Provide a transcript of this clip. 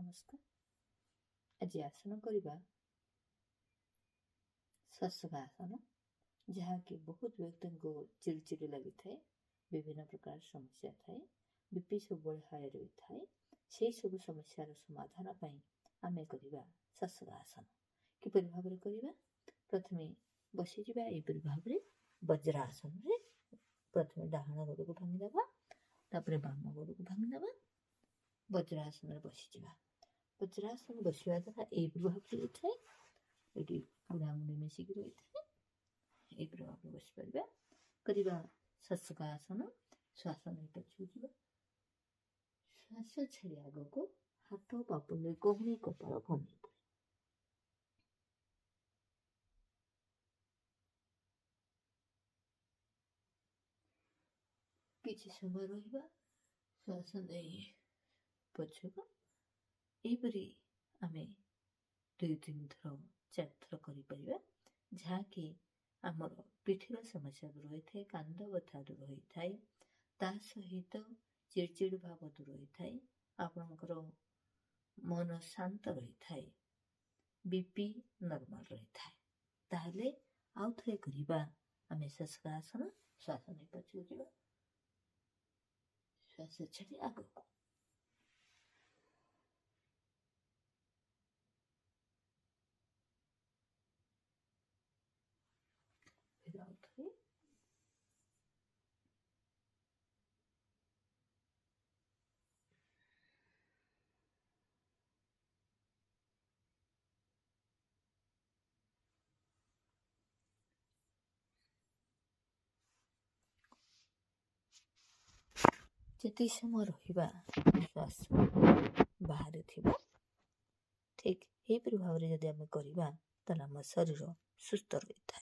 ନମସ୍କାର। ଆଜି ଆସନ କରିବା ଶଶକାସନ, ଯାହାକି ବହୁତ ବ୍ୟକ୍ତିଙ୍କୁ ଚିଡ଼ିଚିଡ଼ି ଲାଗିଥାଏ, ବିଭିନ୍ନ ପ୍ରକାର ସମସ୍ୟା ଥାଏ, ବିପି ସବୁବେଳେ ହାଇ ରହିଥାଏ। ସେହି ସବୁ ସମସ୍ୟାର ସମାଧାନ ପାଇଁ ଆମେ କରିବା ଶଶକାସନ। କିପରି ଭାବରେ କରିବା? ପ୍ରଥମେ ବସିଯିବା ଏହିପରି ଭାବରେ ବଜ୍ରାସନରେ। ପ୍ରଥମେ ଡାହାଣ ଗୋଡ଼କୁ ଭାଙ୍ଗିଦେବା, ତାପରେ ବାମ ଗୋଡ଼କୁ ଭାଙ୍ଗିଦେବା, ବଜ୍ରାସନରେ ବସିଯିବା। ବଜ୍ରାସନ ବସିବା ଦ୍ୱାରା ଏହିପରି ଭାବରେ ରହିଥାଏ, ଏଠି ବୁଢ଼ାମୁଢ଼ି ମିଶିକି ରହିଥାଏ। ଏହିପରି ଭାବରେ ବସିପାରିବା। କରିବା ଶଶକାସନ। ଶ୍ୱାସ ନେଇ ପଛକୁ ଯିବା, ଶ୍ୱାସ ଛାଡ଼ି ଆଗକୁ, ହାତ ପାପୁଲି କହୁଣି କପାଳ ଭୂମି ଉପରେ। କିଛି ସମୟ ରହିବା, ଶ୍ୱାସ ନେଇ ପଛକୁ। ଏହିପରି ଆମେ 2-3 ଥର 4 ଥର କରିପାରିବା, ଯାହାକି ଆମର ପିଠିର ସମସ୍ୟା ଦୂର ହୋଇଥାଏ, କାନ୍ଦ ବଥା ଦୂର ହୋଇଥାଏ, ତା ସହିତ ଚିଡ଼ଚିଡ଼ ଭାବ ଦୂର ହୋଇଥାଏ, ଆପଣଙ୍କର ମନ ଶାନ୍ତ ରହିଥାଏ, ବିପି ନର୍ମାଲ ରହିଥାଏ। ତାହେଲେ ଆଉ ଥରେ କରିବା ଆମେ ଶଶକାସନ। ଶ୍ୱାସ ନେଇ ପଛକୁ ଯିବା, ଶ୍ୱାସ ଛାଡ଼ି ଆଗକୁ। ଆଉ ଥରେ ଯେତିକି ସମୟ ରହିବା ଶ୍ୱାସ ବାହାରେ ଥିବ, ଠିକ୍ ଏହିପରି ଭାବରେ ଯଦି ଆମେ କରିବା, ତାହେଲେ ଆମ ଶରୀର ସୁସ୍ଥ ରହିଥାଏ।